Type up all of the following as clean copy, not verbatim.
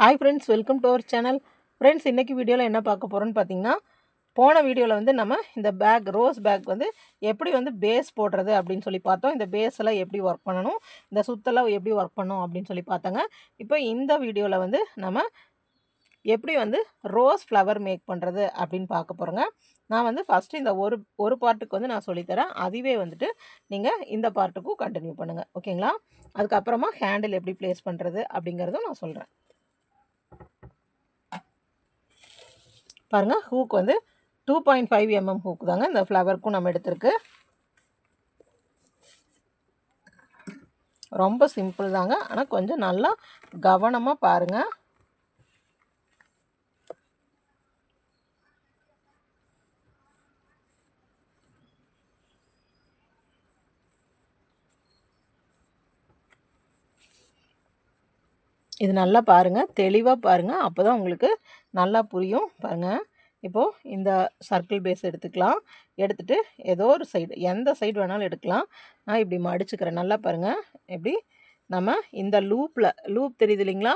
Hi friends, welcome to our channel. Friends, இன்றைக்கி வீடியோவில் என்ன பார்க்க போகிறோன்னு பார்த்தீங்கன்னா, போன வீடியோவில் வந்து நம்ம இந்த ரோஸ் பேக் வந்து எப்படி வந்து பேஸ் போடுறது அப்படின்னு சொல்லி பார்த்தோம். இந்த பேஸ் எல்லாம் எப்படி ஒர்க் பண்ணணும், இந்த சுத்தெல்லாம் எப்படி ஒர்க் பண்ணணும் அப்படின்னு சொல்லி பார்த்தாங்க. இப்போ இந்த வீடியோவில் வந்து நம்ம எப்படி வந்து ரோஸ் ஃப்ளவர் மேக் பண்ணுறது அப்படின்னு பார்க்க போகிறோங்க. நான் வந்து ஃபஸ்ட்டு இந்த ஒரு பார்ட்டுக்கு வந்து நான் சொல்லித்தரேன். அதுவே வந்துட்டு நீங்கள் இந்த பார்ட்டுக்கும் கண்டினியூ பண்ணுங்கள், ஓகேங்களா? அதுக்கப்புறமா ஹேண்டில் எப்படி ப்ளேஸ் பண்ணுறது அப்படிங்கிறதும் நான் சொல்கிறேன். பாருங்கள், ஹூக் வந்து 2.5 mm ஹூக் தாங்க இந்த ஃப்ளவருக்கும் நம்ம எடுத்துருக்கு. ரொம்ப சிம்பிள் தாங்க, ஆனால் கொஞ்சம் நல்லா கவனமாக பாருங்கள். இது நல்லா பாருங்கள், தெளிவாக பாருங்கள், அப்போ தான் உங்களுக்கு நல்லா புரியும். பாருங்கள், இப்போது இந்த சர்க்கிள் பேஸ் எடுத்துக்கலாம். எடுத்துகிட்டு ஏதோ ஒரு சைடு, எந்த சைடு வேணாலும் எடுக்கலாம். நான் இப்படி மடிச்சுக்கிறேன். நல்லா பாருங்கள், எப்படி நம்ம இந்த லூப் தெரியுது இல்லைங்களா?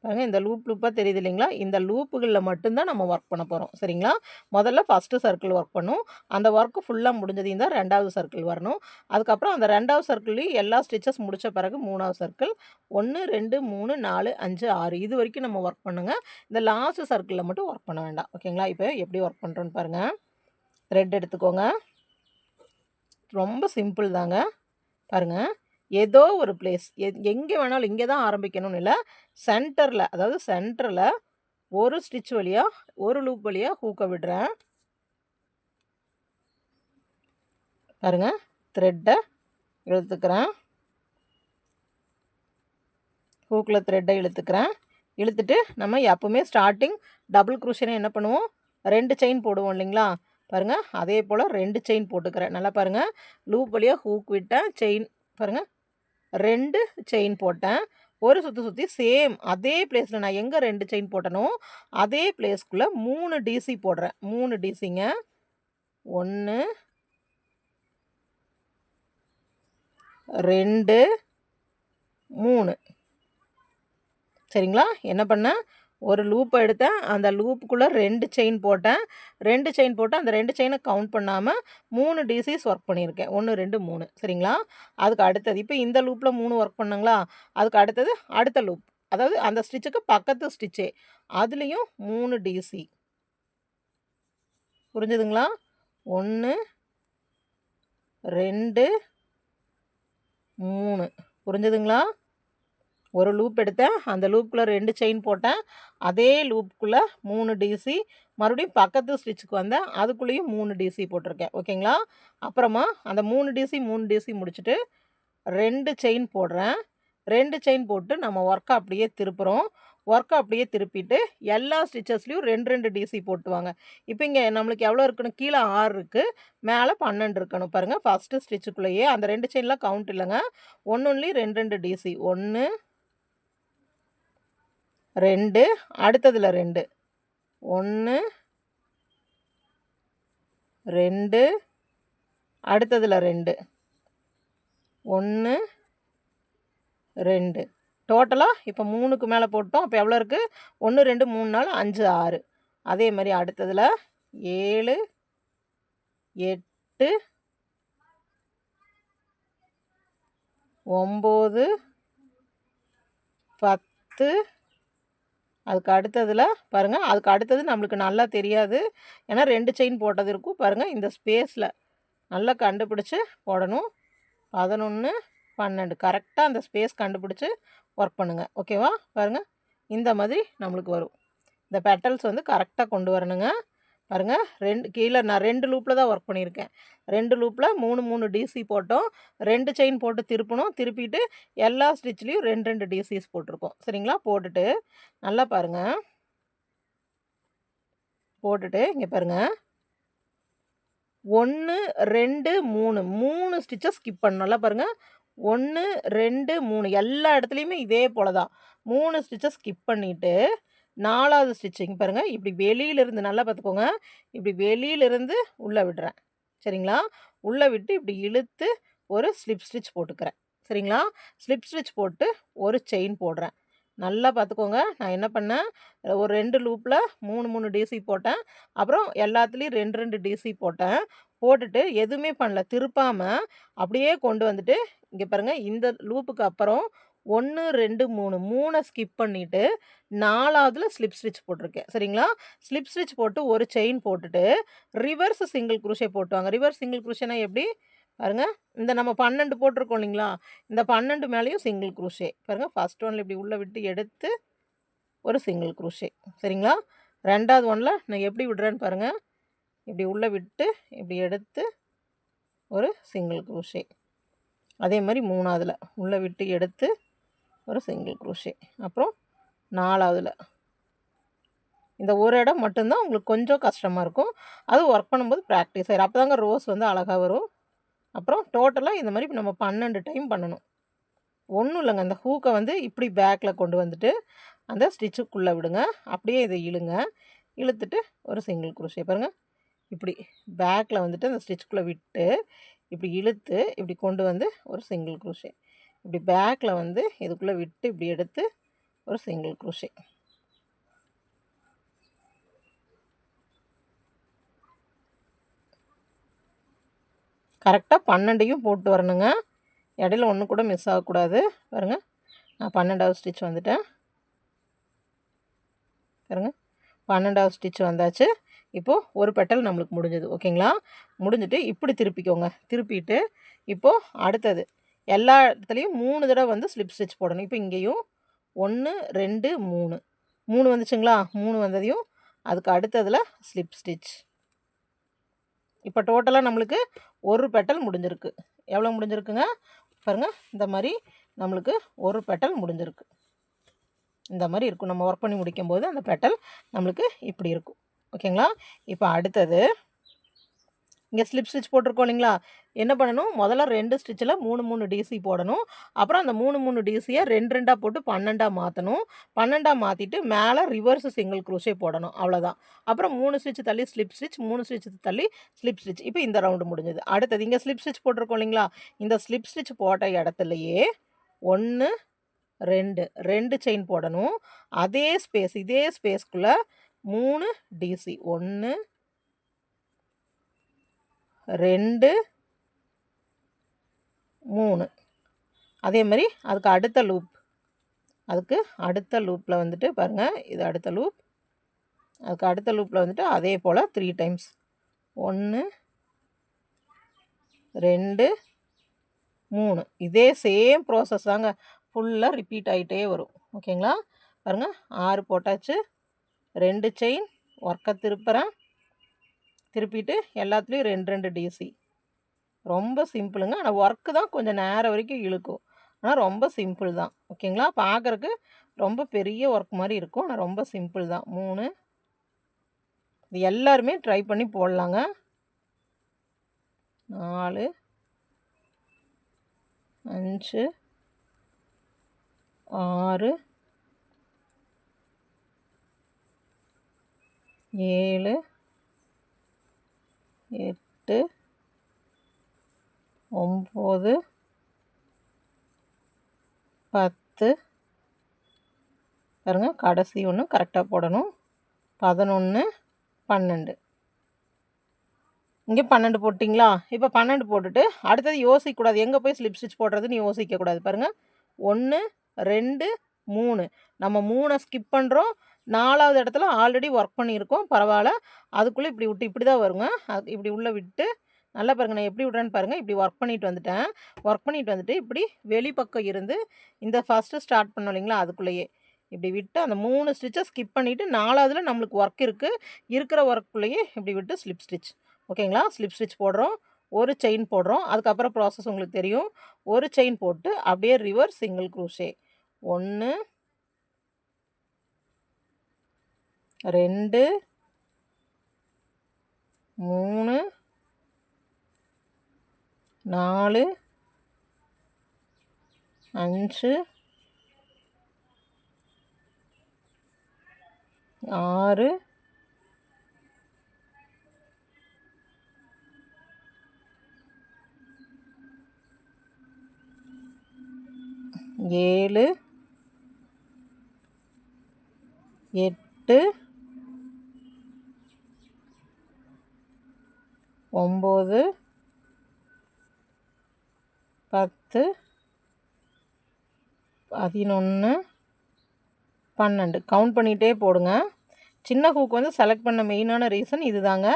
பாருங்கள், இந்த லூப்பாக தெரியுது இல்லைங்களா? இந்த லூப்புகளில் மட்டும்தான் நம்ம ஒர்க் பண்ண போகிறோம், சரிங்களா? முதல்ல ஃபஸ்ட்டு சர்க்கிள் ஒர்க் பண்ணும். அந்த ஒர்க்கு ஃபுல்லாக முடிஞ்சதையும் தான் ரெண்டாவது சர்க்கிள் வரணும். அதுக்கப்புறம் அந்த ரெண்டாவது சர்க்கிள்லேயும் எல்லா ஸ்டிச்சஸ் முடித்த பிறகு மூணாவது சர்க்கிள். 1 2 3 4 5 6 இது வரைக்கும் நம்ம ஒர்க் பண்ணுங்க. இந்த லாஸ்ட் சர்க்கிளில் மட்டும் ஒர்க் பண்ண வேண்டாம், ஓகேங்களா? இப்போ எப்படி ஒர்க் பண்ணுறோன்னு பாருங்கள். த்ரெட் எடுத்துக்கோங்க. ரொம்ப சிம்பிள் தாங்க. பாருங்கள், ஏதோ ஒரு பிளேஸ், எங்கே வேணாலும், இங்கே தான் ஆரம்பிக்கணும்னு இல்லை, சென்டரில், அதாவது சென்டரில் ஒரு ஸ்டிச் வழியாக, ஒரு லூப் வழியாக ஹூக்கை விடுறேன். பாருங்கள், த்ரெட்டை இழுத்துக்கிறேன். ஹூக்கில் த்ரெட்டை இழுத்துக்கிறேன். இழுத்துட்டு நம்ம எப்பவுமே ஸ்டார்டிங் டபுள் க்ரூஷனை என்ன பண்ணுவோம், 2 செயின் போடுவோம் இல்லைங்களா? பாருங்கள், அதே போல் 2 செயின் போட்டுக்கிறேன். நல்லா பாருங்கள், லூப் வழியாக ஹூக் விட்டேன், செயின் பாருங்கள் 2 செயின் போட்டேன். ஒரு சுற்றி சேம் அதே பிளேஸில் நான் எங்கே 2 செயின் போட்டனோ அதே பிளேஸ்க்குள்ளே 3 டிசி போடுறேன். 3 டிசிங்க. 1 2 3. சரிங்களா? என்ன பண்ணேன், ஒரு லூப்பை எடுத்தேன், அந்த லூப்புக்குள்ளே 2 செயின் போட்டேன். 2 செயின் போட்டு அந்த 2 செயினை கவுண்ட் பண்ணாமல் 3 டிசிஸ் ஒர்க் பண்ணியிருக்கேன். 1 2 3, சரிங்களா? அதுக்கு அடுத்தது, இப்போ இந்த லூப்பில் 3 ஒர்க் பண்ணுங்களா? அதுக்கு அடுத்தது அடுத்த லூப், அதாவது அந்த ஸ்டிச்சுக்கு பக்கத்து ஸ்டிச்சே, அதுலேயும் 3 டிசி. புரிஞ்சுதுங்களா? 1 2 3. புரிஞ்சுதுங்களா? ஒரு லூப் எடுத்தேன், அந்த லூப்புக்குள்ளே 2 செயின் போட்டேன், அதே லூப்புக்குள்ளே 3 டிசி, மறுபடியும் பக்கத்து ஸ்டிச்சுக்கு வந்தேன், அதுக்குள்ளேயும் 3 டிசி போட்டிருக்கேன், ஓகேங்களா? அப்புறமா அந்த 3 டிசி முடிச்சுட்டு 2 செயின் போடுறேன். 2 செயின் போட்டு நம்ம ஒர்க்கை அப்படியே திருப்புறோம். ஒர்க்கை அப்படியே திருப்பிட்டு எல்லா ஸ்டிச்சஸ்லேயும் 2 டிசி போட்டுவாங்க. இப்போ இங்கே நம்மளுக்கு எவ்வளோ இருக்கணும், கீழே 6 இருக்குது, மேலே 12 இருக்கணும். பாருங்கள், ஃபஸ்ட்டு ஸ்டிச்சுக்குள்ளேயே அந்த 2 செயின்லாம் கவுண்ட் இல்லைங்க, ஒன்றுலேயும் 2 டிசி. 1 2, அடுத்ததில் 2, 1 2, அடுத்ததில் 2, 1 2. டோட்டலாக இப்போ 3க்கு மேலே போட்டோம். அப்போ எவ்வளோ இருக்குது, 1 2 3 4 5 6. அதே மாதிரி அடுத்ததில் 7 8 9 10. அதுக்கு அடுத்ததில் பாருங்கள், அதுக்கு அடுத்தது நம்மளுக்கு நல்லா தெரியாது, ஏன்னா 2 செயின் போட்டது இருக்கும். பாருங்கள், இந்த ஸ்பேஸில் நல்லா கண்டுபிடிச்சி போடணும். 11 12 கரெக்டாக அந்த ஸ்பேஸ் கண்டுபிடிச்சி ஒர்க் பண்ணுங்கள், ஓகேவா? பாருங்கள், இந்த மாதிரி நம்மளுக்கு வரும். இந்த பெட்டல்ஸ் வந்து கரெக்டாக கொண்டு வரணுங்க. பாருங்கள், கீழே நான் 2 லூப்பில் தான் ஒர்க் பண்ணியிருக்கேன். 2 லூப்பில் 3 டிசி போட்டோம், 2 செயின் போட்டு திருப்பணும். திருப்பிட்டு எல்லா ஸ்டிச்லேயும் 2 டிசிஸ் போட்டிருக்கோம், சரிங்களா? போட்டுட்டு நல்லா பாருங்கள், போட்டுட்டு இங்கே பாருங்கள், 1 2 3 ஸ்டிச்சஸ் ஸ்கிப் பண்ணணும். நல்லா பாருங்கள், 1 2 3 எல்லா இடத்துலையுமே இதே போல் தான் 3 ஸ்டிச்சஸ் ஸ்கிப் பண்ணிவிட்டு 4வது ஸ்டிச்சிங் பாருங்கள், இப்படி வெளியிலிருந்து நல்லா பார்த்துக்கோங்க, இப்படி வெளியிலிருந்து உள்ளே விடுறேன், சரிங்களா? உள்ளே விட்டு இப்படி இழுத்து ஒரு ஸ்லிப் ஸ்டிச் போட்டுக்கிறேன், சரிங்களா? ஸ்லிப் ஸ்டிச் போட்டு ஒரு செயின் போடுறேன். நல்லா பார்த்துக்கோங்க. நான் என்ன பண்ணேன், ஒரு 2 லூப்பில் 3 டிசி போட்டேன். அப்புறம் எல்லாத்துலேயும் 2 டிசி போட்டேன். போட்டுட்டு எதுவுமே பண்ணல. திருப்பாம அப்படியே கொண்டு வந்துட்டு இங்கே பாருங்கள், இந்த லூப்புக்கு அப்புறம் 1, 2, 3 ஸ்கிப் பண்ணிவிட்டு 4வதுல ஸ்லிப் ஸ்டிச் போட்டிருக்கேன். சரிங்களா? ஸ்லிப் ஸ்டிச் போட்டு ஒரு செயின் போட்டுட்டு ரிவர்ஸ் சிங்கிள் குரோஷே போட்டு வாங்க. ரிவர்ஸ் சிங்கிள் குரோஷேனா எப்படி பாருங்க, இந்த நம்ம 12 போட்டிருக்கோம் இல்லைங்களா, இந்த 12 மேலேயும் சிங்கிள் குரோஷே பாருங்க. ஃபர்ஸ்ட் ஒன்ல இப்படி உள்ளே விட்டு எடுத்து ஒரு சிங்கிள் குரோஷே. சரிங்களா? 2வது ஒன்ல நான் எப்படி விடுறேன்னு பாருங்கள். இப்படி உள்ளே விட்டு இப்படி எடுத்து ஒரு சிங்கிள் குரோஷே. அதே மாதிரி 3வதுல உள்ளே விட்டு எடுத்து ஒரு சிங்கிள் குரோஷே. அப்புறம் 4வதுல இந்த ஒரு இடம் மட்டும்தான் உங்களுக்கு கொஞ்சம் கஷ்டமாக இருக்கும். அது ஒர்க் பண்ணும்போது ப்ராக்டிஸ் ஆயிடும். அப்போ தாங்க ரோஸ் வந்து அழகாக வரும். அப்புறம் டோட்டலாக இந்த மாதிரி நம்ம 12 டைம் பண்ணணும். ஒன்றும் இல்லைங்க, அந்த ஹூக்கை வந்து இப்படி பேக்கில் கொண்டு வந்துட்டு அந்த ஸ்டிச்சுக்குள்ளே விடுங்க. அப்படியே இதை இழுங்க. இழுத்துட்டு ஒரு சிங்கிள் குரோஷே பாருங்கள். இப்படி பேக்கில் வந்துட்டு அந்த ஸ்டிச்சுக்குள்ளே விட்டு இப்படி இழுத்து இப்படி கொண்டு வந்து ஒரு சிங்கிள் குரோஷே. இப்படி பேக்கில் வந்து இதுக்குள்ளே விட்டு இப்படி எடுத்து ஒரு சிங்கிள் குரோஷே. கரெக்டாக 12யும் போட்டு வரணுங்க. இடையில ஒன்று கூட மிஸ் ஆகக்கூடாது. பாருங்கள், நான் 12வது ஸ்டிச் வந்துட்டேன். பாருங்கள், 12வது ஸ்டிச் வந்தாச்சு. இப்போது ஒரு பெட்டல் நம்மளுக்கு முடிஞ்சது. ஓகேங்களா? முடிஞ்சிட்டு இப்படி திருப்பிக்கோங்க. திருப்பிட்டு இப்போது அடுத்தது எல்லா இடத்துலையும் 3 தடவை வந்து ஸ்லிப் ஸ்டிச் போடணும். இப்போ இங்கேயும் 1, 2, 3 வந்துச்சுங்களா? 3 வந்ததையும் அதுக்கு அடுத்ததில் ஸ்லிப் ஸ்டிச். இப்போ டோட்டலாக நம்மளுக்கு ஒரு பெட்டல் முடிஞ்சிருக்கு. எவ்வளோ முடிஞ்சிருக்குங்க பாருங்கள். இந்த மாதிரி நம்மளுக்கு ஒரு பெட்டல் முடிஞ்சிருக்கு. இந்த மாதிரி இருக்கும். நம்ம ஒர்க் பண்ணி முடிக்கும்போது அந்த பெட்டல் நம்மளுக்கு இப்படி இருக்கும். ஓகேங்களா? இப்போ அடுத்தது இங்கே ஸ்லிப் ஸ்டிச் போட்டிருக்கோம் இல்லைங்களா, என்ன பண்ணணும், முதல்ல 2 ஸ்டிச்சில் 3 டிசி போடணும். அப்புறம் அந்த 3 டிசியை 2 போட்டு 12 மாற்றணும். 12 மாற்றிட்டு மேலே ரிவர்ஸ் சிங்கிள் குரோஷே போடணும். அவ்வளோதான். அப்புறம் 3 ஸ்டிச் தள்ளி ஸ்லிப் ஸ்டிச், 3 ஸ்டிச் தள்ளி ஸ்லிப் ஸ்டிச். இப்போ இந்த ரவுண்டு முடிஞ்சது. அடுத்தது இங்கே ஸ்லிப் ஸ்டிச் போட்டிருக்கோம் இல்லைங்களா, இந்த ஸ்லிப் ஸ்டிச் போட்ட இடத்துலையே 1, 2 செயின் போடணும். அதே ஸ்பேஸ், இதே ஸ்பேஸ்க்குள்ளே 3 டிசி. 1, 2, 3. அதே மாதிரி அதுக்கு அடுத்த லூப்பில் வந்துட்டு பாருங்கள், இது அடுத்த லூப். அதுக்கு அடுத்த லூப்பில் வந்துட்டு அதே போல் 3 டைம்ஸ். 1, 2, 3. இதே சேம் ப்ராசஸ் தாங்க, ஃபுல்லாக ரிப்பீட் ஆகிட்டே வரும். ஓகேங்களா? பாருங்கள், 6 போட்டாச்சு. 2 செயின், ஒர்க்கை திருப்புறேன். திருப்பிட்டு எல்லாத்துலேயும் 2 டிசி. ரொம்ப சிம்பிளுங்க. ஆனால் ஒர்க்கு தான் கொஞ்சம் நேரம் வரைக்கும் இழுக்கும். ஆனால் ரொம்ப சிம்பிள் தான். ஓகேங்களா? பார்க்குறக்கு ரொம்ப பெரிய ஒர்க் மாதிரி இருக்கும். ஆனால் ரொம்ப சிம்பிள் தான். 3. இது எல்லாருமே ட்ரை பண்ணி போடலாங்க. 4, 5, 6, 7, 8, 9, 10. பாருங்கள், கடைசி ஒன்று கரெக்டாக போடணும். 11, 12. இங்கே 12 போட்டிங்களா? இப்போ 12 போட்டுட்டு அடுத்தது யோசிக்கக்கூடாது, எங்கே போய் ஸ்லிப் ஸ்டிச் போடுறதுன்னு யோசிக்கக்கூடாது. பாருங்கள், 1, 2, 3. நம்ம 3 ஸ்கிப் பண்ணுறோம். 4வது இடத்துல ஆல்ரெடி ஒர்க் பண்ணியிருக்கோம். பரவாயில்ல. அதுக்குள்ளே இப்படி விட்டு இப்படி தான் வருங்க. அது இப்படி உள்ளே விட்டு நல்லா பாருங்கள், நான் எப்படி விட்றேன்னு பாருங்கள். இப்படி ஒர்க் பண்ணிட்டு வந்துட்டேன். ஒர்க் பண்ணிட்டு வந்துட்டு இப்படி வெளிப்பக்கம் இருந்து இந்த ஃபஸ்ட்டு ஸ்டார்ட் பண்ணோம் இல்லைங்களா, அதுக்குள்ளேயே இப்படி விட்டு அந்த 3 ஸ்டிச்சை ஸ்கிப் பண்ணிவிட்டு 4வதுல நம்மளுக்கு ஒர்க் இருக்குது. இருக்கிற ஒர்க்குள்ளேயே இப்படி விட்டு ஸ்லிப் ஸ்டிச். ஓகேங்களா? ஸ்லிப் ஸ்டிச் போடுறோம், ஒரு செயின் போடுறோம். அதுக்கப்புறம் ப்ராசஸ் உங்களுக்கு தெரியும். ஒரு செயின் போட்டு அப்படியே ரிவர்ஸ் சிங்கிள் குரோஷே. 1, 2, 3, 4, 5, 6, 7, 8 9 10 11 12 கவுண்ட் பண்ணிகிட்டே போடுங்க. சின்ன ஹூக் வந்து செலக்ட் பண்ண மெயினான ரீசன் இது தாங்க.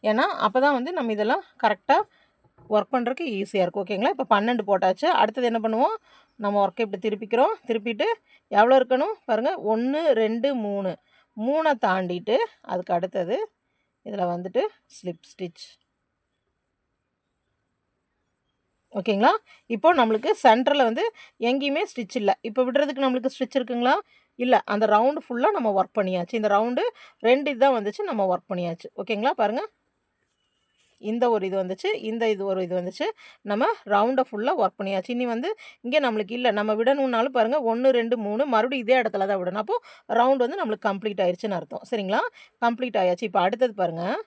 ஏன்னா அப்போ தான் வந்து நம்ம இதெல்லாம் கரெக்டாக ஒர்க் பண்ணுறதுக்கு ஈஸியாக இருக்கும். ஓகேங்களா? இப்போ 12 போட்டாச்சு. அடுத்தது என்ன பண்ணுவோம், நம்ம ஒர்க்கை இப்படி திருப்பிக்கிறோம். திருப்பிட்டு எவ்வளோ இருக்கணும் பாருங்கள், 1 2 3 3 தாண்டிட்டு அதுக்கு அடுத்தது இதில் வந்துட்டு ஸ்லிப் ஸ்டிச். ஓகேங்களா? இப்போ நம்மளுக்கு சென்டரில் வந்து எங்கேயுமே ஸ்டிச் இல்லை. இப்போ விடுறதுக்கு நம்மளுக்கு ஸ்டிச் இருக்குங்களா? இல்லை. அந்த ரவுண்டு ஃபுல்லாக நம்ம ஒர்க் பண்ணியாச்சு. இந்த ரவுண்டு 2 இதுதான் வந்துச்சு, நம்ம ஒர்க் பண்ணியாச்சு. ஓகேங்களா? பாருங்கள், இந்த ஒரு இது வந்துச்சு, இந்த இது ஒரு இது வந்துச்சு. நம்ம ரவுண்டை ஃபுல்லாக ஒர்க் பண்ணியாச்சு. இனி வந்து இங்கே நம்மளுக்கு இல்லை, நம்ம விடணுன்னாலும் பாருங்கள் 1 2 3 மறுபடியும் இதே இடத்துல தான் விடணும். அப்போது ரவுண்டு வந்து நம்மளுக்கு கம்ப்ளீட் ஆயிடுச்சுன்னு அர்த்தம். சரிங்களா? கம்ப்ளீட் ஆயாச்சு. இப்போ அடுத்தது பாருங்கள்,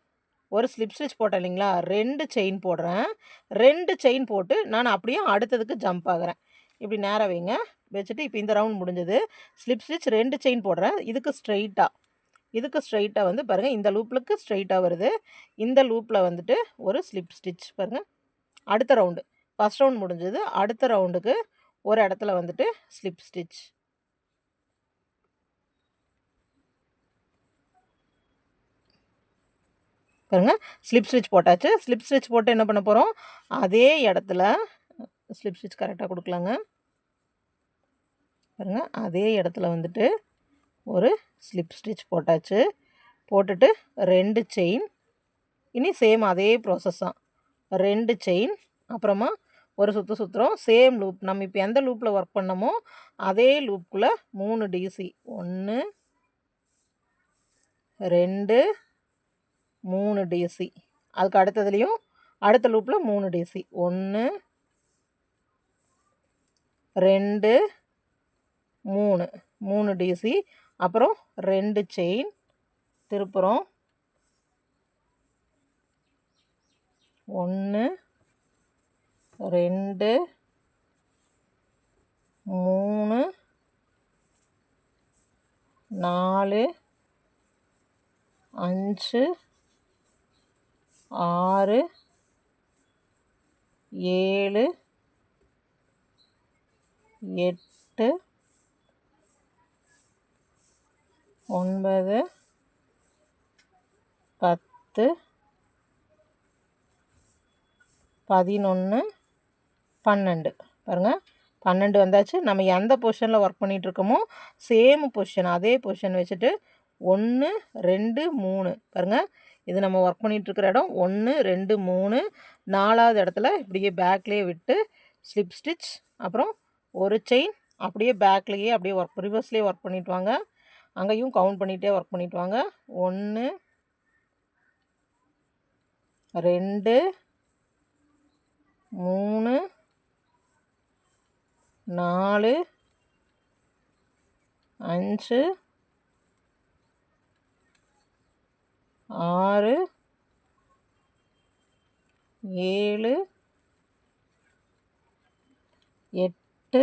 ஒரு ஸ்லிப் ஸ்டிச் போட்டேன் இல்லைங்களா, 2 செயின் போடுறேன். 2 செயின் போட்டு நான் அப்படியே அடுத்ததுக்கு ஜம்ப் ஆகுறேன். இப்படி நேராக வைங்க, வச்சுட்டு இப்போ இந்த ரவுண்ட் முடிஞ்சது. ஸ்லிப் ஸ்டிச் 2 செயின் போடுறேன். இதுக்கு ஸ்ட்ரைட்டாக வந்து பாருங்கள், இந்த லூப்புக்கு ஸ்ட்ரைட்டாக வருது. இந்த லூப்பில் வந்துட்டு ஒரு ஸ்லிப் ஸ்டிச் பாருங்கள். அடுத்த ரவுண்டு, ஃபஸ்ட் ரவுண்ட் முடிஞ்சது. அடுத்த ரவுண்டுக்கு ஒரு இடத்துல வந்துட்டு ஸ்லிப் ஸ்டிச். பாருங்கள், ஸ்லிப் ஸ்டிச் போட்டாச்சு. ஸ்லிப் ஸ்டிச் போட்டு என்ன பண்ண போகிறோம், அதே இடத்துல ஸ்லிப் ஸ்டிச் கரெக்டாக கொடுக்கலாங்க. பாருங்கள், அதே இடத்துல வந்துட்டு ஒரு ஸ்லிப் ஸ்டிச் போட்டாச்சு. போட்டுட்டு 2 செயின். இனி சேம் அதே ப்ராசஸ் தான். 2 செயின், அப்புறமா ஒரு சுற்றுறோம். சேம் லூப், நம்ம இப்போ எந்த லூப்பில் ஒர்க் பண்ணமோ அதே லூப்புக்குள்ளே 3 டிசி. 1 2 3 டிசி. அதுக்கு அடுத்ததுலேயும் அடுத்த லூப்பில் 3 டிசி. 1 2 3 3 டிசி. அப்புறம் 2 செயின் திருப்புறோம். 1 2 3 4 5 6 7 8 9 10 11 12. பாருங்கள், 12 வந்தாச்சு. நம்ம எந்த பொசிஷனில் ஒர்க் பண்ணிகிட்ருக்கோமோ சேம் பொசிஷன், அதே பொசிஷன் வச்சுட்டு 1 2 3. பாருங்கள், இது நம்ம ஒர்க் பண்ணிகிட்ருக்கிற இடம் 1 2 3. 4வது இடத்துல இப்படியே பேக்லேயே விட்டு ஸ்லிப் ஸ்டிச், அப்புறம் ஒரு செயின், அப்படியே பேக்லேயே அப்படியே ரிவர்ஸ்லேயே ஒர்க் பண்ணிட்டு வாங்க. அங்கேயும் கவுண்ட் பண்ணிகிட்டே ஒர்க் பண்ணிட்டு வாங்க. 1 2 3 4 5 6 7 8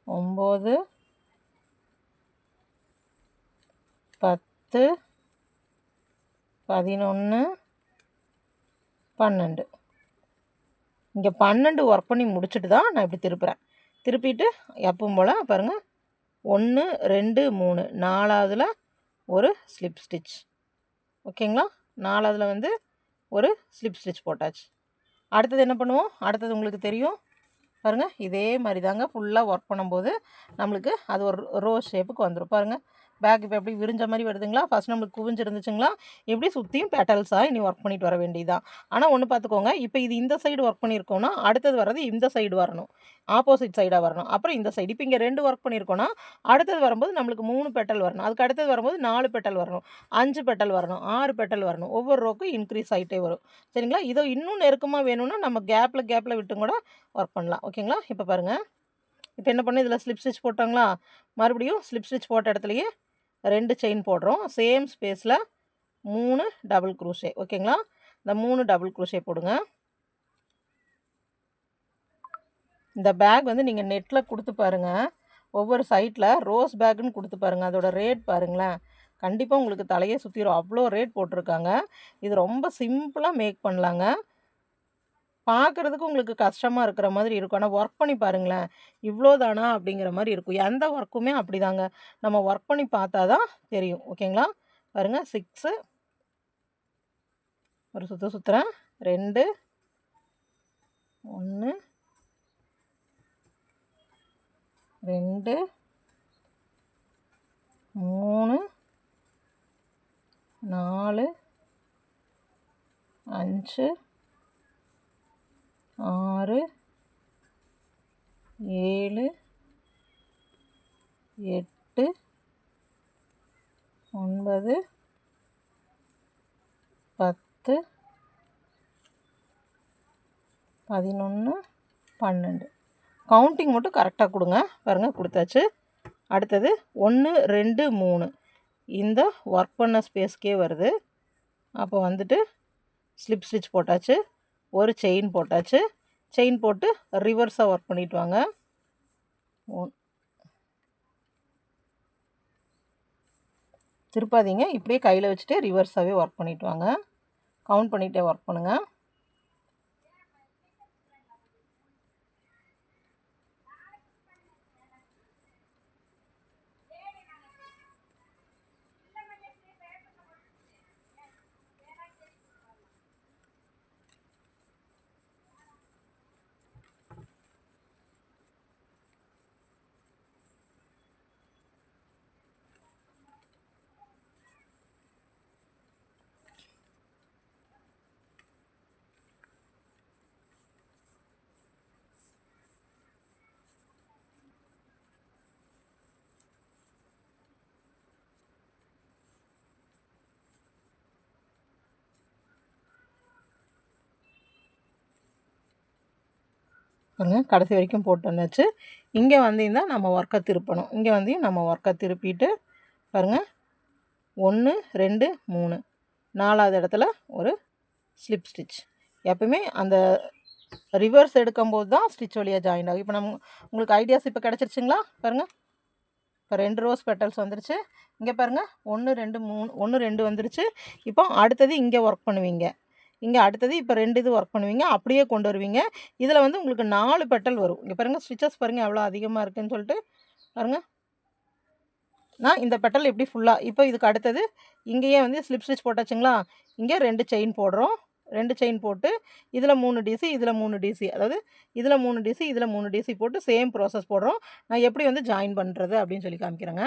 9 10 11 12. இங்கே 12 ஒர்க் பண்ணி முடிச்சுட்டு தான் நான் இப்படி திருப்புறேன். திருப்பிட்டு எப்பவும் போல் பாருங்கள், 1 2 3 4வதுல ஒரு ஸ்லிப் ஸ்டிச். ஓகேங்களா? 4வதுல வந்து ஒரு ஸ்லிப் ஸ்டிச் போட்டாச்சு. அடுத்தது என்ன பண்ணுவோம், அடுத்தது உங்களுக்கு தெரியும் பாருங்கள், இதே மாதிரி தாங்க ஃபுல்லாக ஒர்க் பண்ணும்போது நம்மளுக்கு அது ஒரு ரோஸ் ஷேப்புக்கு வந்துடும். பாருங்கள், பேக் இப்போ எப்படி விரிஞ்ச மாதிரி வருதுங்களா? ஃபஸ்ட் நம்மளுக்கு குவிஞ்சு இருந்துச்சுங்களா? இப்படி சுற்றியும் பெட்டல்ஸாக இனி ஒர்க் பண்ணிட்டு வர வேண்டியதுதான். ஆனால் ஒன்று பார்த்துக்கோங்க, இப்போ இது இந்த சைடு ஒர்க் பண்ணியிருக்கோன்னா அடுத்தது வர்றது இந்த சைடு வரணும், ஆப்போசிட் சைடாக வரணும். அப்புறம் இந்த சைடு இப்போ இங்கே 2 ஒர்க் பண்ணியிருக்கோன்னா அடுத்தது வரும்போது நம்மளுக்கு 3 பெட்டல் வரணும். அதுக்கு அடுத்தது வரும்போது 4 பெட்டல் வரணும், 5 பெட்டல் வரணும், 6 பெட்டல் வரணும். ஒவ்வொரு ரோக்கும் இன்க்ரீஸ் ஆகிட்டே வரும். சரிங்களா? இதோ இன்னும் நெருக்கமாக வேணும்னா நம்ம கேப்பில் விட்டும் கூட ஒர்க் பண்ணலாம். ஓகேங்களா? இப்போ பாருங்கள், இப்போ என்ன பண்ணு, இதில் ஸ்லிப் ஸ்டிச் போட்டாங்களா, மறுபடியும் ஸ்லிப் ஸ்டிச் போட்ட இடத்துலையே 2 செயின் போடுறோம். சேம் ஸ்பேஸில் 3 டபுள் க்ரூஷே. ஓகேங்களா? இந்த 3 டபுள் க்ரூஷே போடுங்க. இந்த பேக் வந்து நீங்கள் நெட்டில் கொடுத்து பாருங்கள், ஒவ்வொரு சைட்டில் ரோஸ் பேக்குன்னு கொடுத்து பாருங்கள். அதோட ரேட் பாருங்களேன், கண்டிப்பாக உங்களுக்கு தலையே சுற்றிடும். அவ்வளோ ரேட் போட்டிருக்காங்க. இது ரொம்ப சிம்பிளாக மேக் பண்ணலாங்க. பார்க்குறதுக்கு உங்களுக்கு கஷ்டமாக இருக்கிற மாதிரி இருக்கும். ஆனால் ஒர்க் பண்ணி பாருங்களேன், இவ்வளோ தானா அப்படிங்கிற மாதிரி இருக்கும். எந்த ஒர்க்குமே அப்படிதாங்க. நம்ம ஒர்க் பண்ணி பார்த்தா தான் தெரியும். ஓகேங்களா? பாருங்கள் 6 ஒரு சுற்றுறேன். 2 1 2 3 4 5 6 7 8 9 10 11 12 கவுண்டிங் மட்டும் கரெக்டாக கொடுங்க. பாருங்கள் கொடுத்தாச்சு. அடுத்தது 1 2 3 இந்த ஒர்க் பண்ண ஸ்பேஸ்க்கே வருது. அப்போ வந்துட்டு ஸ்லிப் ஸ்டிச் போட்டாச்சு. ஒரு செயின் போட்டாச்சு. செயின் போட்டு ரிவர்ஸாக ஒர்க் பண்ணிட்டு வாங்க. திருப்பாதீங்க, இப்படியே கையில் வச்சுட்டு ரிவர்ஸாகவே ஒர்க் பண்ணிட்டு வாங்க. கவுண்ட் பண்ணிகிட்டே ஒர்க் பண்ணுங்கள். கடைசி வரைக்கும் போட்டு வந்தாச்சு. இங்கே வந்தீங்கன்னா நம்ம ஒர்க்கை திருப்பணும். இங்கே வந்து நம்ம ஒர்க்கை திருப்பிட்டு பாருங்கள் 1 2 3 4வது இடத்துல ஒரு ஸ்லிப் ஸ்டிச். எப்பவுமே அந்த ரிவர்ஸ் எடுக்கும்போது தான் ஸ்டிச் வழியாக ஜாயின் ஆகும். இப்போ உங்களுக்கு ஐடியாஸ் இப்போ கிடச்சிருச்சுங்களா? பாருங்கள், இப்போ 2 ரோஸ் பெட்டல்ஸ் வந்துருச்சு. இங்கே பாருங்கள் 1 2 3 1 2 வந்துருச்சு. இப்போ அடுத்தது இங்கே ஒர்க் பண்ணுவீங்க. இங்கே அடுத்தது இப்போ 2 இது ஒர்க் பண்ணுவீங்க. அப்படியே கொண்டு வருவீங்க. இதில் வந்து உங்களுக்கு 4 பெட்டல் வரும். இங்கே பாருங்கள் ஸ்டிச்சஸ் பாருங்கள் எவ்வளோ அதிகமாக இருக்குதுன்னு சொல்லிட்டு பாருங்கள். நான் இந்த பெட்டல் எப்படி ஃபுல்லாக இப்போ இதுக்கு அடுத்தது இங்கேயே வந்து ஸ்லிப் ஸ்டிச் போட்டாச்சுங்களா? இங்கே 2 செயின் போடுறோம். 2 செயின் போட்டு இதில் 3 டிசி, இதில் 3 டிசி, அதாவது இதில் 3 டிசி, இதில் 3 டிசி போட்டு சேம் ப்ராசஸ் போடுறோம். நான் எப்படி வந்து ஜாயின் பண்ணுறது அப்படின்னு சொல்லி காமிக்கிறேங்க.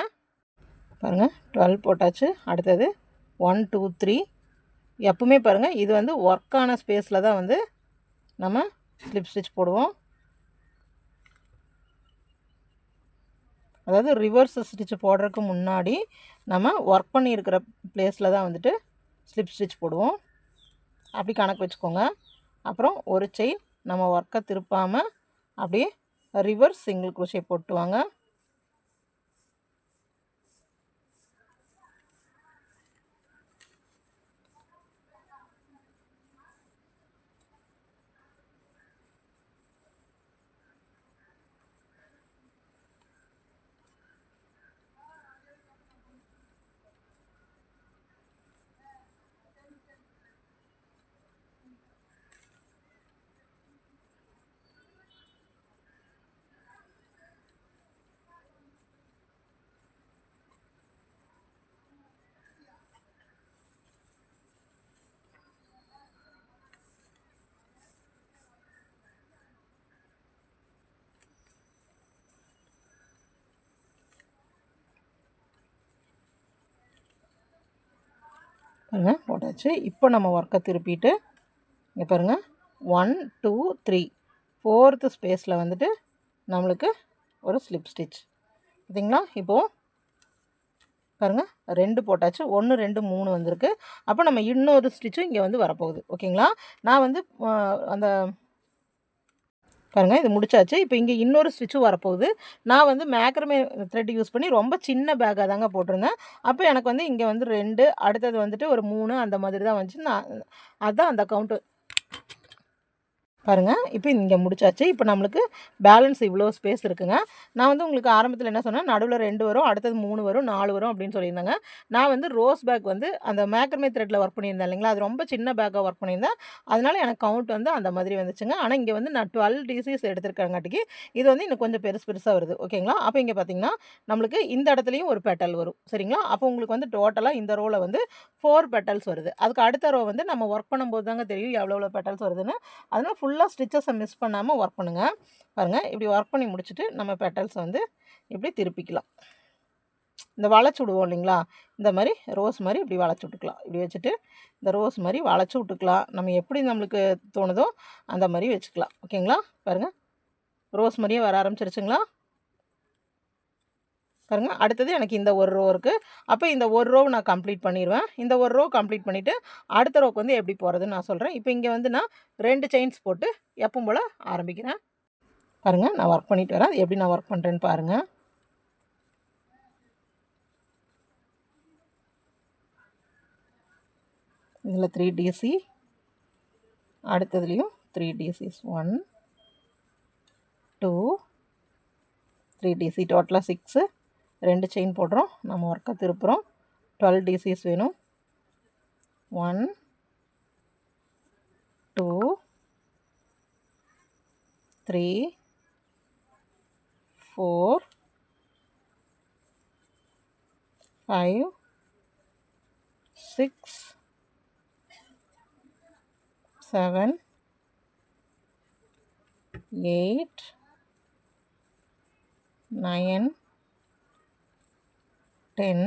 பாருங்கள் 12 போட்டாச்சு. அடுத்தது 1 2 3 எப்பவுமே பாருங்கள் இது வந்து ஒர்க்கான ஸ்பேஸில் தான் வந்து நம்ம ஸ்லிப் ஸ்டிச் போடுவோம். அதாவது ரிவர்ஸ் ஸ்டிச் போடுறதுக்கு முன்னாடி நம்ம ஒர்க் பண்ணியிருக்கிற பிளேஸில் தான் வந்துட்டு ஸ்லிப் ஸ்டிச் போடுவோம். அப்படி கணக்கு வச்சுக்கோங்க. அப்புறம் ஒரு செயின் நம்ம ஒர்க்கை திருப்பாமல் அப்படியே ரிவர்ஸ் சிங்கிள் குரோஷே போட்டு வாங்க. பாருங்கள் போட்டாச்சு. இப்போ நம்ம ஒர்க்கை திருப்பிட்டு இங்கே பாருங்கள் 1 2 3 4th ஸ்பேஸில் வந்துட்டு நம்மளுக்கு ஒரு ஸ்லிப் ஸ்டிச் பார்த்தீங்களா? இப்போது பாருங்கள் 2 போட்டாச்சு. 1 2 3 வந்திருக்கு. அப்போ நம்ம இன்னொரு ஸ்டிச்சும் இங்கே வந்து வரப்போகுது. ஓகேங்களா? நான் வந்து அந்த பாருங்கள் இது முடிச்சாச்சு. இப்போ இங்கே இன்னொரு ஸ்டிச்சும் வரப்போகுது. நான் வந்து மேக்ரமே த்ரெட் யூஸ் பண்ணி ரொம்ப சின்ன பேக்காக தாங்க போட்டிருந்தேன். அப்போ எனக்கு வந்து இங்கே வந்து 2 அடுத்தது வந்துட்டு ஒரு 3 அந்த மாதிரி தான் வந்துச்சு. நான் அதுதான் அந்த கவுண்ட்டு பாருங்கள் இப்போ இங்கே முடிச்சாச்சு. இப்போ நம்மளுக்கு பேலன்ஸ் இவ்வளோ ஸ்பேஸ் இருக்குங்க. நான் வந்து உங்களுக்கு ஆரம்பத்தில் என்ன சொன்னேன், நடுவில் 2 வரும், அடுத்தது 3 வரும், 4 வரும் அப்படின்னு சொல்லியிருந்தேங்க. நான் வந்து ரோஸ் பேக் வந்து அந்த மேக்ரமே த்ரெட்டில் ஒர்க் பண்ணியிருந்தேன் இல்லைங்களா, அது ரொம்ப சின்ன பேக்காக ஒர்க் பண்ணியிருந்தேன். அதனால எனக்கு கவுண்ட் வந்து அந்த மாதிரி வந்துச்சுங்க. ஆனால் இங்கே வந்து நான் 12 டிசிஸ் எடுத்திருக்கங்காட்டிக்கு இது வந்து இன்னும் கொஞ்சம் பெருசாக வருது. ஓகேங்களா, அப்போ இங்கே பார்த்தீங்கன்னா நம்மளுக்கு இந்த இடத்துலையும் ஒரு பெட்டல் வரும். சரிங்களா, அப்போ உங்களுக்கு வந்து டோட்டலாக இந்த ரோவில் வந்து 4 பெட்டல்ஸ் வருது. அதுக்கு அடுத்த ரோ வந்து நம்ம ஒர்க் பண்ணும்போது தாங்க தெரியும் எவ்வளோ பெட்டல்ஸ் வருதுன்னு. அதனால் ஃபுல்லாக ஸ்டிச்சஸை மிஸ் பண்ணாமல் ஒர்க் பண்ணுங்கள். பாருங்கள், இப்படி ஒர்க் பண்ணி முடிச்சுட்டு நம்ம பெட்டல்ஸை வந்து இப்படி திருப்பிக்கலாம். இந்த வளைச்சி விடுவோம் இல்லைங்களா, இந்த மாதிரி ரோஸ் மாதிரி இப்படி வளைச்சி விட்டுக்கலாம். இப்படி வச்சுட்டு இந்த ரோஸ் மாதிரி வளைச்சி விட்டுக்கலாம். நம்ம எப்படி நம்மளுக்கு தோணுதோ அந்த மாதிரி வச்சுக்கலாம். ஓகேங்களா, பாருங்கள் ரோஸ் மாதிரியே வர ஆரம்பிச்சிருச்சுங்களா. பாருங்கள், அடுத்தது எனக்கு இந்த ஒரு ரோ இருக்குது. அப்போ இந்த ஒரு ரோ நான் கம்ப்ளீட் பண்ணிடுவேன். இந்த ஒரு ரோ கம்ப்ளீட் பண்ணிவிட்டு அடுத்த ரோக்கு வந்து எப்படி போகிறதுன்னு நான் சொல்கிறேன். இப்போ இங்கே வந்து நான் 2 செயின்ஸ் போட்டு எப்பவும் போல் ஆரம்பிக்கிறேன். பாருங்கள், நான் ஒர்க் பண்ணிட்டு வரேன். அது எப்படி நான் ஒர்க் பண்ணுறேன்னு பாருங்கள். இதில் 3 டிசி, அடுத்ததுலேயும் 3 டிசிஸ், 1 2 3 டிசி, டோட்டலாக 6. 2 செயின் போடுறோம், நம்ம ஒர்க்கை திருப்புறோம். 12 டிசிஸ் வேணும். 1 2 3 4 5 6 7 8 9 10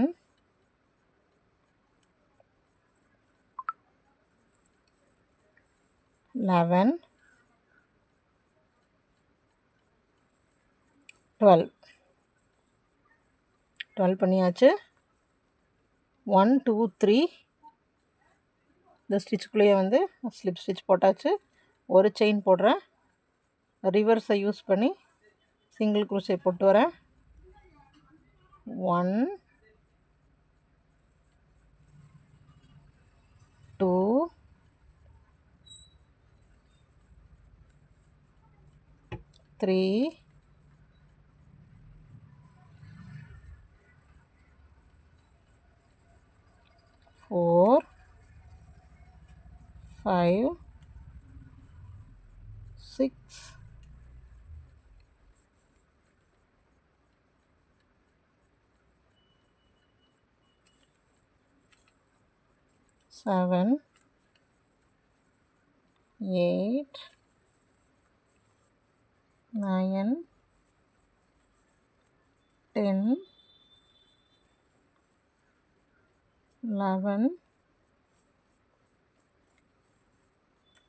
11 12 பண்ணியாச்சு. 1 2 3 இந்த ஸ்டிச்சுக்குள்ளேயே வந்து ஸ்லிப் ஸ்டிச் போட்டாச்சு. ஒரு செயின் போடுறேன், ரிவர்ஸை யூஸ் பண்ணி சிங்கிள் க்ரோஷே போட்டு வரேன். 1 2 3 4 5 6 7 8 9 10 11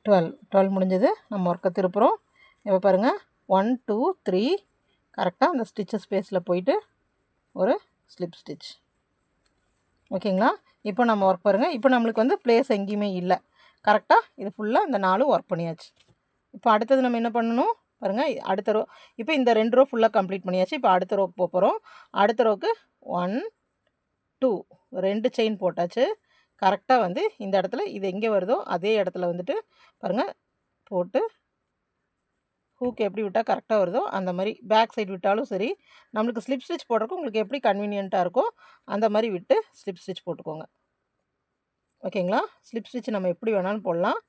12 முடிஞ்சது. நம்ம ஒர்க்கை திருப்புறோம். இப்போ பாருங்கள், 1 2 3 கரெக்டாக அந்த ஸ்டிச்சு ஸ்பேஸில் போயிட்டு ஒரு ஸ்லிப் ஸ்டிச். ஓகேங்களா, இப்போ நம்ம ஒர்க் பாருங்கள். இப்போ நம்மளுக்கு வந்து ப்ளேஸ் எங்கேயுமே இல்லை. கரெக்டாக இது ஃபுல்லாக இந்த 4 ஒர்க் பண்ணியாச்சு. இப்போ அடுத்தது நம்ம என்ன பண்ணணும் பாருங்கள், அடுத்த ரோ. இப்போ இந்த 2 ரோ ஃபுல்லாக கம்ப்ளீட் பண்ணியாச்சு. இப்போ அடுத்த ரோக்கு போகிறோம். அடுத்த ரோக்கு 1 2 2 செயின் போட்டாச்சு. கரெக்டாக வந்து இந்த இடத்துல இது எங்கே வருதோ அதே இடத்துல வந்துட்டு பாருங்கள் போட்டு ஹூக் எப்படி விட்டால் கரெக்டாக வருதோ அந்த மாதிரி பேக் சைடு விட்டாலும் சரி, நம்மளுக்கு ஸ்லிப் ஸ்டிச் போடுறதுக்கு உங்களுக்கு எப்படி கன்வீனியண்ட்டாக இருக்கோ அந்த மாதிரி விட்டு ஸ்லிப் ஸ்டிச் போட்டுக்கோங்க. ஓகேங்களா, ஸ்லிப் ஸ்டிச் நம்ம எப்படி வேணாலும் போடலாம்.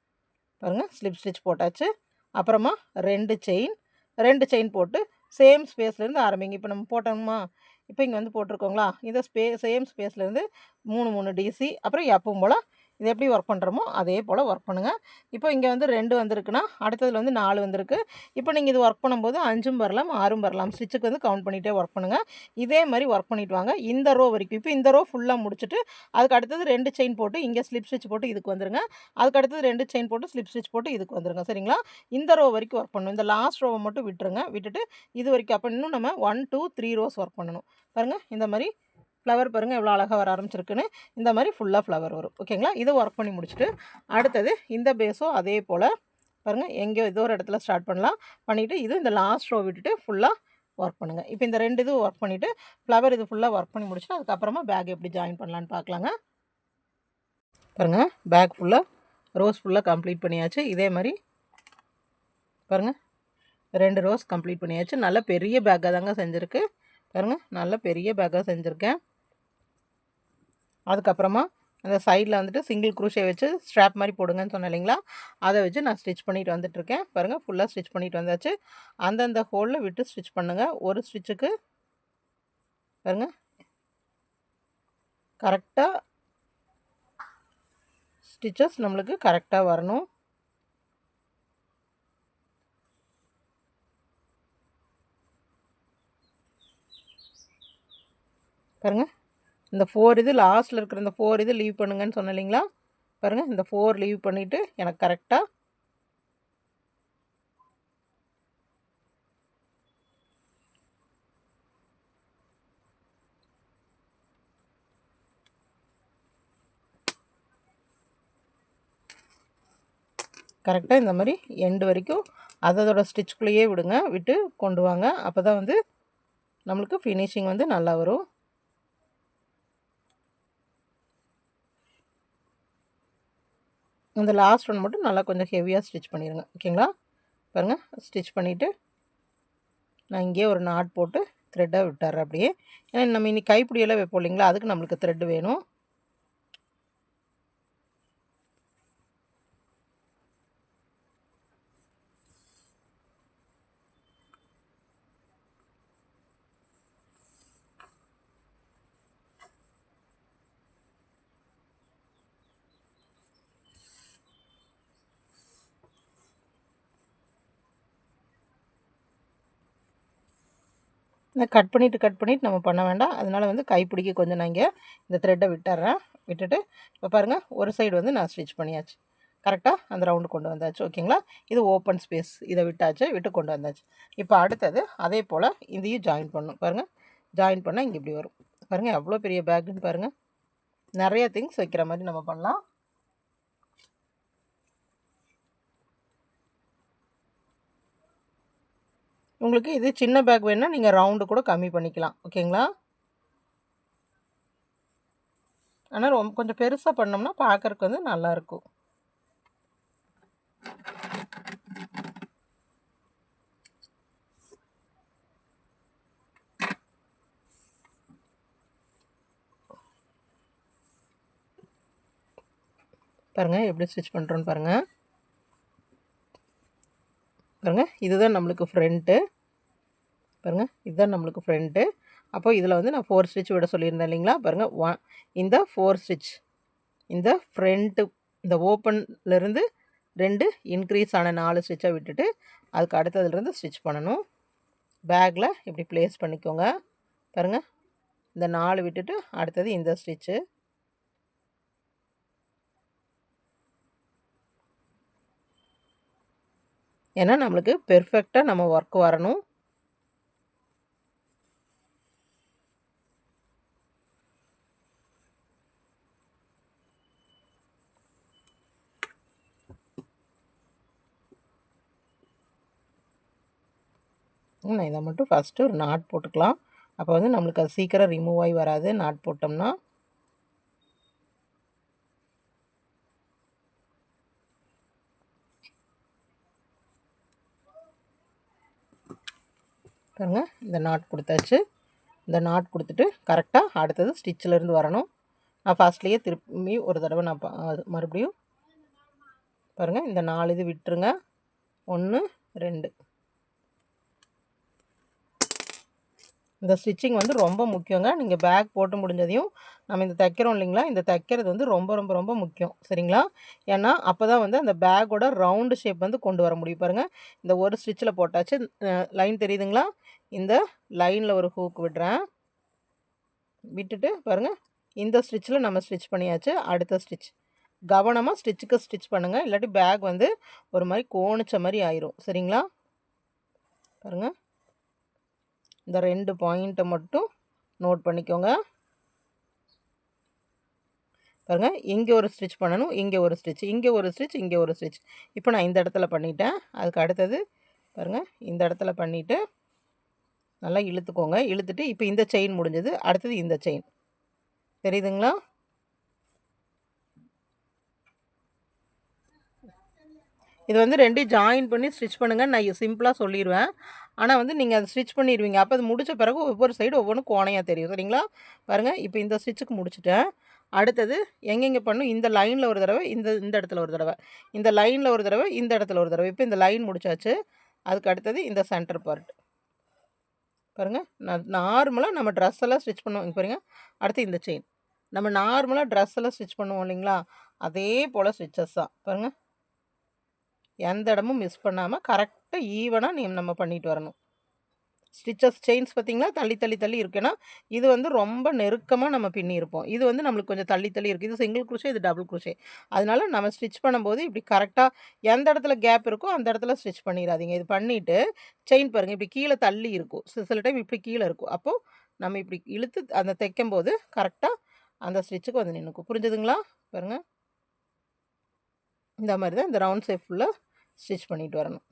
பாருங்கள், ஸ்லிப் ஸ்டிச் போட்டாச்சு. அப்புறமா 2 செயின் போட்டு சேம் ஸ்பேஸ்லேருந்து ஆரம்பிங்க. இப்போ நம்ம போட்டோமா, இப்போ இங்கே வந்து போட்டிருக்கோங்களா, இதை சேம் ஸ்பேஸ்லேருந்து 3 டிசி, அப்புறம் எப்பவும் போல் இது எப்படி ஒர்க் பண்ணுறோமோ அதே போல் ஒர்க் பண்ணுங்கள். இப்போ இங்கே வந்து 2 வந்திருக்குன்னா அடுத்ததில் வந்து 4 வந்திருக்கு. இப்போ நீங்கள் இது ஒர்க் பண்ணும்போது 5ம் வரலாம் 6ம் வரலாம். ஸ்டிச்சுக்கு வந்து கவுண்ட் பண்ணிகிட்டே ஒர்க் பண்ணுங்கள். இதே மாதிரி ஒர்க் பண்ணிவிட்டு வாங்க இந்த ரோ வரைக்கும். இப்போ இந்த ரோ ஃபுல்லாக முடிச்சுட்டு அதுக்கு அடுத்தது 2 செயின் போட்டு இங்கே ஸ்லிப் ஸ்டிச் போட்டு இதுக்கு வந்துருங்க. அதுக்கு அடுத்தது 2 செயின் போட்டு ஸ்லிப் ஸ்டிச் போட்டு இதுக்கு வந்துருங்க. சரிங்களா, இந்த ரோ வரைக்கும் ஒர்க் பண்ணணும். இந்த லாஸ்ட் ரோவை மட்டும் விட்டுருங்க. விட்டுட்டு இது வரைக்கும் அப்போ இன்னும் நம்ம 1 2 3 ரோஸ் ஒர்க் பண்ணணும். பாருங்கள், இந்த மாதிரி ஃப்ளவர் பாருங்கள் எவ்வளோ அழகாக வர ஆரம்பிச்சிருக்குன்னு. இந்த மாதிரி ஃபுல்லாக ஃப்ளவர் வரும். ஓகேங்களா, இதை ஒர்க் பண்ணி முடிச்சுட்டு அடுத்தது இந்த பேஸும் அதே போல் பாருங்கள் எங்கேயோ ஏதோ ஒரு இடத்துல ஸ்டார்ட் பண்ணலாம். பண்ணிவிட்டு இது இந்த லாஸ்ட் ரோ விட்டுட்டு ஃபுல்லாக ஒர்க் பண்ணுங்கள். இப்போ இந்த 2 இது ஒர்க் பண்ணிவிட்டு ஃப்ளவர் இது ஃபுல்லாக ஒர்க் பண்ணி முடிச்சுட்டு அதுக்கப்புறமா பேக் எப்படி ஜாயின் பண்ணலான்னு பார்க்கலாங்க. பாருங்கள், பேக் ஃபுல்லாக ரோஸ் ஃபுல்லாக கம்ப்ளீட் பண்ணியாச்சு. இதே மாதிரி பாருங்கள் 2 ரோஸ் கம்ப்ளீட் பண்ணியாச்சு. நல்ல பெரிய பேக்காக தாங்க செஞ்சுருக்கு. பாருங்கள் நல்ல பெரிய பேக்காக செஞ்சுருக்கேன். அதுக்கப்புறமா அந்த சைடில் வந்துட்டு சிங்கிள் குரூஷே வச்சு ஸ்ட்ராப் மாதிரி போடுங்கன்னு சொன்னேன் இல்லைங்களா, அதை வச்சு நான் ஸ்டிச் பண்ணிட்டு வந்துட்டுருக்கேன். பாருங்கள் ஃபுல்லாக ஸ்டிச் பண்ணிட்டு வந்தாச்சு. அந்தந்த ஹோலில் விட்டு ஸ்டிச் பண்ணுங்கள். ஒரு ஸ்டிச்சுக்கு பாருங்கள் கரெக்டாக ஸ்டிச்சஸ் நம்மளுக்கு கரெக்டாக வரணும். பாருங்கள் இந்த 4 இது லாஸ்ட்டில் இருக்கிற இந்த 4 இது லீவ் பண்ணுங்கன்னு சொன்னேன் இல்லைங்களா, பாருங்கள் இந்த 4 லீவ் பண்ணிவிட்டு எனக்கு கரெக்டாக கரெக்டாக இந்த மாதிரி எண்டு வரைக்கும் அதோட ஸ்டிச்சுக்குள்ளேயே விடுங்க, விட்டு கொண்டு வாங்க. அப்போ தான் வந்து நம்மளுக்கு ஃபினிஷிங் வந்து நல்லா வரும். இந்த லாஸ்ட் ஒன் மட்டும் நல்லா கொஞ்சம் ஹெவியாக ஸ்டிச் பண்ணிடுங்க. ஓகேங்களா, பாருங்கள் ஸ்டிச் பண்ணிவிட்டு நான் இங்கேயே ஒரு நாட் போட்டு த்ரெட்டை விட்டுறேன் அப்படியே. ஏன்னா நம்ம இன்னைக்கு கைப்பிடியெல்லாம் வைப்போம் இல்லைங்களா, அதுக்கு நம்மளுக்கு த்ரெட்டு வேணும். நான் கட் பண்ணிவிட்டு நம்ம பண்ண வேண்டாம். அதனால் வந்து கைப்பிடிக்க கொஞ்சம் நான் இங்கே இந்த த்ரெட்டை விட்டுறேன். விட்டுட்டு இப்போ பாருங்கள் ஒரு சைடு வந்து நான் ஸ்டிச் பண்ணியாச்சு. கரெக்டாக அந்த ரவுண்டு கொண்டு வந்தாச்சு. ஓகேங்களா, இது ஓப்பன் ஸ்பேஸ், இதை விட்டாச்சு, விட்டு கொண்டு வந்தாச்சு. இப்போ அடுத்தது அதே போல் இதையும் ஜாயின் பண்ணணும். பாருங்கள் ஜாயின் பண்ணால் இங்கே இப்படி வரும். பாருங்கள் எவ்வளோ பெரிய பேக்குன்னு பாருங்கள். நிறைய திங்ஸ் வைக்கிற மாதிரி நம்ம பண்ணலாம். உங்களுக்கு இது சின்ன பேக் வேணுன்னா நீங்கள் ரவுண்டு கூட கம்மி பண்ணிக்கலாம். ஓகேங்களா, ஆனால் கொஞ்சம் பெருசாக பண்ணோம்னா பார்க்குறக்கு வந்து நல்லாயிருக்கும். பாருங்கள் எப்படி ஸ்டிச் பண்ணுறோன்னு பாருங்கள். பாருங்கள் இதுதான் நம்மளுக்கு ஃப்ரண்ட்டு. பாருங்கள் இதுதான் நம்மளுக்கு ஃப்ரண்ட்டு. அப்போ இதில் வந்து நான் 4 ஸ்டிச் விட சொல்லியிருந்தேன் இல்லைங்களா, பாருங்கள் இந்த 4 ஸ்டிச் இந்த ஃப்ரண்ட்டு இந்த ஓப்பன்லேருந்து 2 இன்க்ரீஸ் ஆன 4 ஸ்டிச்சை விட்டுட்டு அதுக்கு அடுத்ததுலேருந்து ஸ்டிச் பண்ணணும். பேக்கில் இப்படி ப்ளேஸ் பண்ணிக்கோங்க. பாருங்கள் இந்த 4 விட்டுட்டு அடுத்தது இந்த ஸ்டிச்சு. ஏன்னா நம்மளுக்கு பெர்ஃபெக்டாக நம்ம ஒர்க் வரணும். நான் இதை மட்டும் ஃபஸ்ட்டு ஒரு நாட் போட்டுக்கலாம். அப்போ வந்து நம்மளுக்கு அது சீக்கிரம் ரிமூவ் ஆகி வராது நாட் போட்டோம்னா. பாருங்கள் இந்த நாட் கொடுத்தாச்சு. இந்த நாட் கொடுத்துட்டு கரெக்டாக அடுத்தது ஸ்டிச்சிலேருந்து வரணும். நான் ஃபஸ்ட்லேயே திரும்பி ஒரு தடவை நான் மறுபடியும் பாருங்கள் இந்த 4 இது விட்டுருங்க. 1 2 இந்த ஸ்டிச்சிங் வந்து ரொம்ப முக்கியங்க. நீங்கள் பேக் போட்டு முடிஞ்சதையும் நம்ம இந்த தைக்கிறோம் இல்லைங்களா, இந்த தைக்கிறது வந்து ரொம்ப ரொம்ப ரொம்ப முக்கியம். சரிங்களா, ஏன்னா அப்போ தான் வந்து அந்த பேக்கோட ரவுண்டு ஷேப் வந்து கொண்டு வர முடியும். பாருங்கள் இந்த ஒரு ஸ்டிச்சில் போட்டாச்சு. லைன் தெரியுதுங்களா, இந்த லைனில் ஒரு ஹூக் விடுறேன். விட்டுட்டு பாருங்கள் இந்த ஸ்டிச்சில் நம்ம ஸ்டிச் பண்ணியாச்சு. அடுத்த ஸ்டிச் கவனமாக ஸ்டிச்சுக்கு ஸ்டிச் பண்ணுங்கள், இல்லாட்டி பேக் வந்து ஒரு மாதிரி கோணிச்ச மாதிரி ஆயிரும். சரிங்களா, பாருங்கள் இந்த 2 பாயிண்ட்டை மட்டும் நோட் பண்ணிக்கோங்க. பாருங்கள் இங்கே ஒரு ஸ்டிச் பண்ணணும், இங்கே ஒரு ஸ்டிச், இங்கே ஒரு ஸ்டிச், இங்கே ஒரு ஸ்டிச். இப்போ நான் இந்த இடத்துல பண்ணிட்டேன். அதுக்கு அடுத்தது பாருங்கள் இந்த இடத்துல பண்ணிவிட்டு நல்லா இழுத்துக்கோங்க. இழுத்துட்டு இப்போ இந்த செயின் முடிஞ்சது, அடுத்தது இந்த செயின் தெரியுதுங்களா. இது வந்து 2 ஜாயின் பண்ணி ஸ்டிச் பண்ணுங்கன்னு நான் சிம்பிளாக சொல்லிடுவேன். ஆனால் வந்து நீங்கள் அதை ஸ்டிச் பண்ணிடுவீங்க. அப்போ அது முடித்த பிறகு ஒவ்வொரு சைடு ஒவ்வொன்றும் கோணையாக தெரியும். சரிங்களா? பாருங்கள், இப்போ இந்த ஸ்டிச்சுக்கு முடிச்சுட்டேன். அடுத்தது எங்கெங்கே பண்ணும், இந்த லைனில் ஒரு தடவை, இந்த இந்த இடத்துல ஒரு தடவை, இந்த லைனில் ஒரு தடவை, இந்த இடத்துல ஒரு தடவை. இப்போ இந்த லைன் முடிச்சாச்சு. அதுக்கு அடுத்தது இந்த சென்டர் பார்ட் பாருங்கள். நார்மலாக நம்ம ட்ரெஸ் எல்லாம் ஸ்டிச் பண்ணுவோம். இங்கே பாருங்கள். அடுத்து இந்த செயின் நம்ம நார்மலாக ட்ரெஸ் எல்லாம் ஸ்டிச் பண்ணுவோம் இல்லைங்களா, அதே போல் ஸ்டிச்சஸ் தான் பாருங்கள். எந்த இடமும் மிஸ் பண்ணாமல் கரெக்டாக ஈவனாக நம்ம பண்ணிட்டு வரணும். ஸ்டிச்சஸ் செயின்ஸ் பார்த்திங்களா தள்ளி தள்ளி தள்ளி இருக்குன்னா, இது வந்து ரொம்ப நெருக்கமாக நம்ம பின்னியிருப்போம். இது வந்து நம்மளுக்கு கொஞ்சம் தள்ளி தள்ளி இருக்குது. இது சிங்கிள் குரோஷே, இது டபுள் குரோஷே. அதனால நம்ம ஸ்டிச் பண்ணும்போது இப்படி கரெக்டாக எந்த இடத்துல கேப் இருக்கோ அந்த இடத்துல ஸ்டிச் பண்ணிடாதீங்க. இது பண்ணிவிட்டு செயின் பாருங்கள், இப்படி கீழே தள்ளி இருக்கும். சில டைம் இப்படி கீழே இருக்கும். அப்போது நம்ம இப்படி இழுத்து அந்த தைக்கும்போது கரெக்டாக அந்த ஸ்டிச்சுக்கு வந்து நின்றுக்கும். புரிஞ்சுதுங்களா? பாருங்கள், இந்த மாதிரி தான் இந்த ரவுண்ட் ஷேப் ஃபுல்லாக ஸ்டிச் பண்ணிட்டு வரணும்.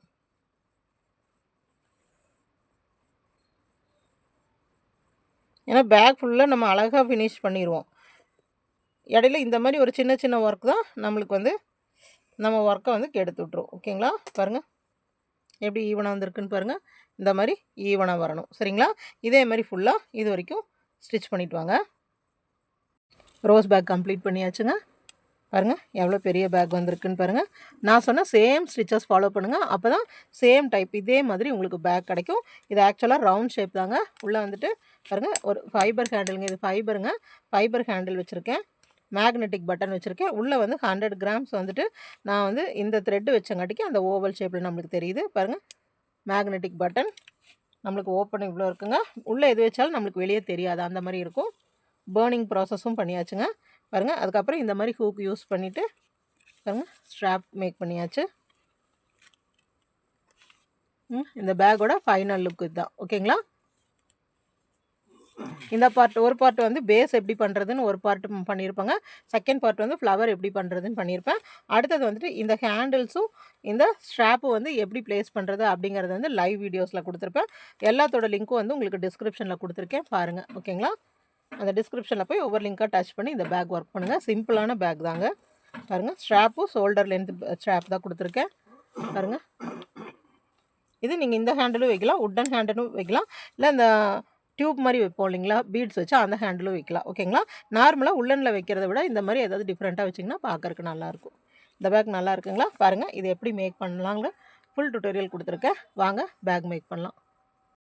ஏன்னா பேக் ஃபுல்லாக நம்ம அழகாக ஃபினிஷ் பண்ணிடுவோம். இடையில இந்த மாதிரி ஒரு சின்ன சின்ன ஒர்க் தான் நம்மளுக்கு வந்து நம்ம ஒர்க்கை வந்து கெடுத்து விட்ரும். ஓகேங்களா? பாருங்கள் எப்படி ஈவனாக வந்திருக்குன்னு பாருங்கள். இந்த மாதிரி ஈவனாக வரணும். சரிங்களா? இதே மாதிரி ஃபுல்லாக இது வரைக்கும் ஸ்டிச் பண்ணிவிட்டு வாங்க. ரோஸ் பேக் கம்ப்ளீட் பண்ணியாச்சுங்க. பாருங்கள் எவ்வளோ பெரிய பேக் வந்திருக்குன்னு பாருங்கள். நான் சொன்ன சேம் ஸ்டிச்சஸ் ஃபாலோ பண்ணுங்கள். அப்போ தான் சேம் டைப் இதே மாதிரி உங்களுக்கு பேக் கிடைக்கும். இது ஆக்சுவலாக ரவுண்ட் ஷேப் தாங்க. உள்ளே வந்துட்டு பாருங்கள் ஒரு ஃபைபர் ஹேண்டிலுங்க. இது ஃபைபருங்க. ஃபைபர் ஹேண்டில் வச்சுருக்கேன். மேக்னெட்டிக் பட்டன் வச்சுருக்கேன். உள்ளே வந்து 100 கிராம்ஸ் வந்துட்டு நான் வந்து இந்த த்ரெட்டு வச்சங்காட்டிக்கு அந்த ஓவல் ஷேப்பில் நம்மளுக்கு தெரியுது. பாருங்கள், மேக்னெட்டிக் பட்டன் நம்மளுக்கு ஓப்பன் இவ்வளோ இருக்குங்க. உள்ளே எது வச்சாலும் நம்மளுக்கு வெளியே தெரியாது, அந்த மாதிரி இருக்கும். பேர்னிங் ப்ராசஸும் பண்ணியாச்சுங்க. பாருங்கள், அதுக்கப்புறம் இந்த மாதிரி ஹூக் யூஸ் பண்ணிவிட்டு பாருங்கள் ஸ்ட்ராப் மேக் பண்ணியாச்சு. இந்த பேக்கோட ஃபைனல் லுக் இதுதான். ஓகேங்களா? இந்த பார்ட் ஒரு பார்ட் வந்து பேஸ் எப்படி பண்ணுறதுன்னு ஒரு பார்ட் பண்ணியிருப்பாங்க. செகண்ட் பார்ட் வந்து ஃப்ளவர் எப்படி பண்ணுறதுன்னு பண்ணியிருப்பேன். அடுத்தது வந்துட்டு இந்த ஹேண்டில்ஸும் இந்த ஸ்ட்ராப்பும் வந்து எப்படி ப்ளேஸ் பண்ணுறது அப்படிங்கிறது வந்து லைவ் வீடியோஸில் கொடுத்துருப்பேன். எல்லாத்தோட லிங்க்கும் வந்து உங்களுக்கு டிஸ்கிரிப்ஷனில் கொடுத்துருக்கேன் பாருங்கள். ஓகேங்களா? அந்த டிஸ்கிரிப்ஷனில் போய் ஒவ்வொரு லிங்காக டச் பண்ணி இந்த பேக் ஒர்க் பண்ணுங்கள். சிம்பிளான பேக் தாங்க. பாருங்கள், ஸ்ட்ராப்பும் ஷோல்டர் லென்த் ஸ்ட்ராப் தான் கொடுத்துருக்கேன். பாருங்கள், இது நீங்கள் இந்த ஹேண்டிலும் வைக்கலாம், உட்டன் ஹேண்டிலும் வைக்கலாம், இல்லை இந்த டியூப் மாதிரி வைப்போம் இல்லைங்களா, பீட்ஸ் வச்சு அந்த ஹேண்டிலும் வைக்கலாம். ஓகேங்களா? நார்மலாக உள்ளனில் வைக்கிறத விட இந்த மாதிரி ஏதாவது டிஃப்ரெண்ட்டாக வச்சிங்கன்னா பார்க்கறக்கு நல்லாயிருக்கும். இந்த பேக் நல்லா இருக்குங்களா? பாருங்கள், இது எப்படி மேக் பண்ணலாங்கிற ஃபுல் டுட்டோரியல் கொடுத்துருக்கேன். வாங்க பேக் மேக் பண்ணலாம்.